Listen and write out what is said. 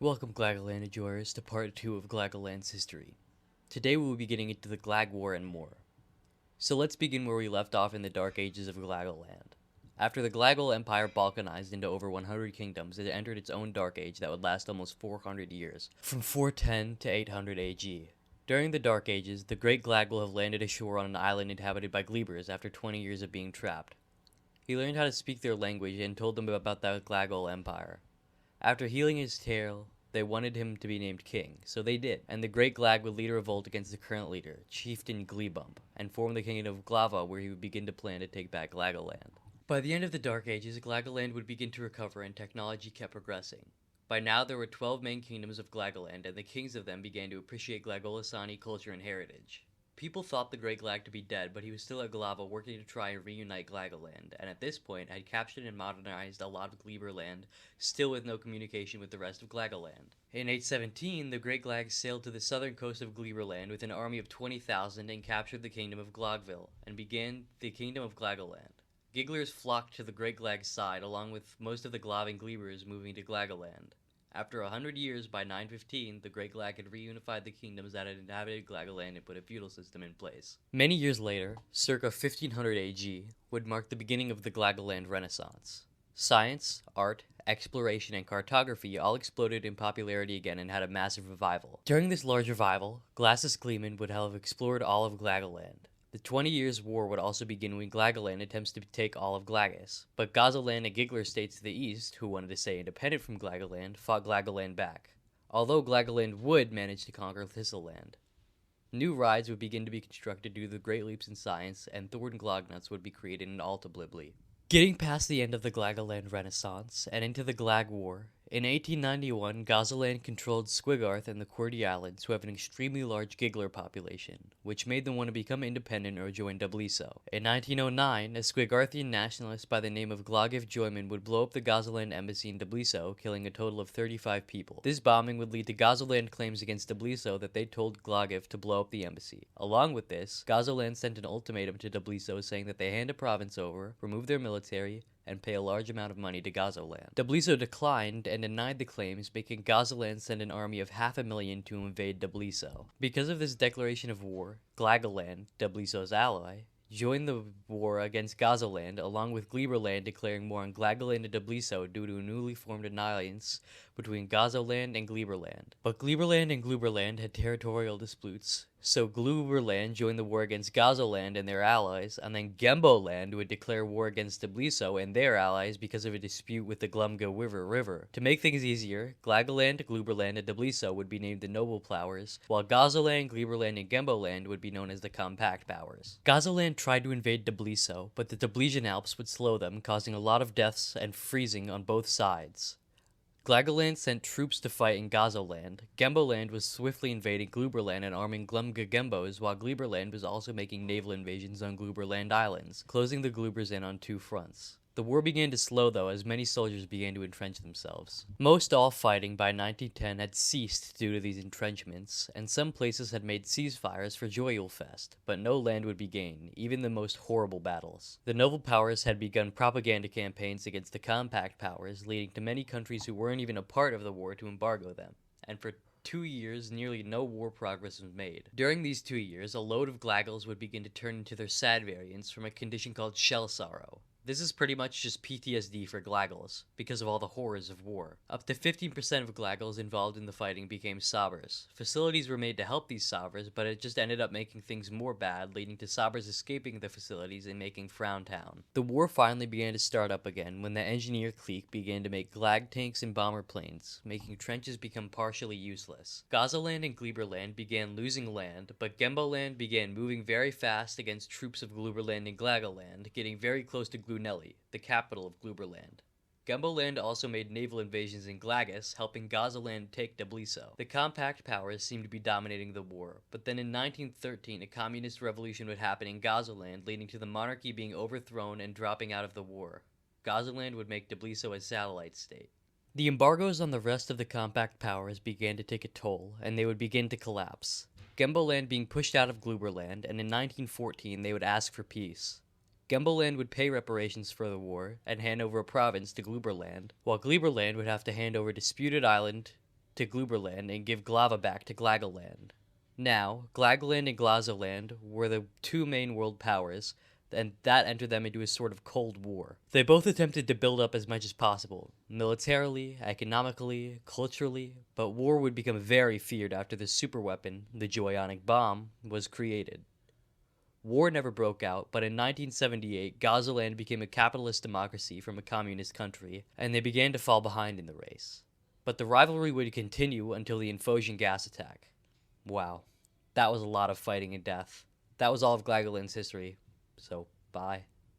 Welcome, Glaggleland enjoyers, to part 2 of Glaggleland's history. Today we will be getting into the Glag War and more. So let's begin where we left off in the Dark Ages of Glaggleland. After the Glaggle Empire balkanized into over 100 kingdoms, it entered its own Dark Age that would last almost 400 years, from 410 to 800 AG. During the Dark Ages, the Great Glaggle have landed ashore on an island inhabited by Glebers after 20 years of being trapped. He learned how to speak their language and told them about the Glaggle Empire. After healing his tail, they wanted him to be named king, so they did, and the Great Glag would lead a revolt against the current leader, Chieftain Glebump, and form the kingdom of Glava, where he would begin to plan to take back Glaggleland. By the end of the Dark Ages, Glaggleland would begin to recover and technology kept progressing. By now there were 12 main kingdoms of Glaggoland, and the kings of them began to appreciate Glaggolasani culture and heritage. People thought the Great Glag to be dead, but he was still at Glava working to try and reunite Glaggoland, and at this point had captured and modernized a lot of Gleberland, still with no communication with the rest of Glaggoland. In 817, the Great Glag sailed to the southern coast of Gleberland with an army of 20,000 and captured the kingdom of Glogville, and began the kingdom of Glaggoland. Gigglers flocked to the Great Glag's side, along with most of the Glav and Glebers moving to Glaggoland. After 100 years, by 915, the Great Glag had reunified the kingdoms that had inhabited Glaggoland and put a feudal system in place. Many years later, circa 1500 AG, would mark the beginning of the Glaggoland Renaissance. Science, art, exploration, and cartography all exploded in popularity again and had a massive revival. During this large revival, Glassus Gleeman would have explored all of Glaggoland. The 20 Years' War would also begin when Glaggoland attempts to take all of Glaggus, but Gazaland and Giggler states to the east, who wanted to stay independent from Glaggoland, fought Glaggoland back, although Glaggoland would manage to conquer Thistleland. New rides would begin to be constructed due to the great leaps in science, and Thorn Glognuts would be created in Alta Blibli. Getting past the end of the Glaggoland Renaissance, and into the Glag War, in 1891, Gazaland controlled Squigarth and the Quirdy Islands, who have an extremely large Giggler population, which made them want to become independent or join Dubliso. In 1909, a Squigarthian nationalist by the name of Glogif Joyman would blow up the Gazaland embassy in Dubliso, killing a total of 35 people. This bombing would lead to Gazaland claims against Dubliso that they told Glogif to blow up the embassy. Along with this, Gazaland sent an ultimatum to Dubliso saying that they hand a province over, remove their military, and pay a large amount of money to Gazoland. Dubliso declined and denied the claims, making Gazoland send an army of 500,000 to invade Dubliso. Because of this declaration of war, Glaggoland, Dubliso's ally, joined the war against Gazoland, along with Gleberland declaring war on Glaggoland and Dubliso due to a newly formed alliance between Gazoland and Gleberland. But Gleberland and Gluberland had territorial disputes, so Gluberland joined the war against Gazoland and their allies, and then Gemboland would declare war against Dubliso and their allies because of a dispute with the Glumga River. To make things easier, Glaggoland, Gluberland, and Dubliso would be named the Noble Powers, while Gazoland, Gleberland, and Gemboland would be known as the Compact Powers. Gazoland tried to invade Dubliso, but the Dublisian Alps would slow them, causing a lot of deaths and freezing on both sides. Glaggoland sent troops to fight in Gazoland. Gemboland was swiftly invading Gluberland and arming Glumga Gembos, while Gleberland was also making naval invasions on Gluberland Islands, closing the Glubers in on two fronts. The war began to slow, though, as many soldiers began to entrench themselves. Most all fighting by 1910 had ceased due to these entrenchments, and some places had made ceasefires for Joyulfest, but no land would be gained, even the most horrible battles. The Noble Powers had begun propaganda campaigns against the Compact Powers, leading to many countries who weren't even a part of the war to embargo them, and for 2 years, nearly no war progress was made. During these 2 years, a load of Glaggles would begin to turn into their sad variants from a condition called shell sorrow. This is pretty much just PTSD for Glaggles, because of all the horrors of war. Up to 15% of Glaggles involved in the fighting became Sobbers. Facilities were made to help these Sobbers, but it just ended up making things more bad, leading to Sobbers escaping the facilities and making Frowntown. The war finally began to start up again when the engineer clique began to make Glag tanks and bomber planes, making trenches become partially useless. Gazaland and Gleberland began losing land, but Gemboland began moving very fast against troops of Gluberland and Glaggoland, getting very close to Glunelli, the capital of Gluberland. Gemboland also made naval invasions in Glaggus, helping Gazaland take Dubliso. The Compact Powers seemed to be dominating the war, but then in 1913 a communist revolution would happen in Gazaland, leading to the monarchy being overthrown and dropping out of the war. Gazaland would make Dubliso a satellite state. The embargoes on the rest of the Compact Powers began to take a toll, and they would begin to collapse. Gemboland being pushed out of Gluberland, and in 1914 they would ask for peace. Gemboland would pay reparations for the war and hand over a province to Gluberland, while Gleberland would have to hand over Disputed Island to Gluberland and give Glava back to Glaggleland. Now, Glaggleland and Glazoland were the two main world powers, and that entered them into a sort of Cold War. They both attempted to build up as much as possible, militarily, economically, culturally, but war would become very feared after the superweapon, the Joyonic Bomb, was created. War never broke out, but in 1978, Gazaland became a capitalist democracy from a communist country, and they began to fall behind in the race. But the rivalry would continue until the Infosian gas attack. Wow, that was a lot of fighting and death. That was all of Glaggleland's history, so bye.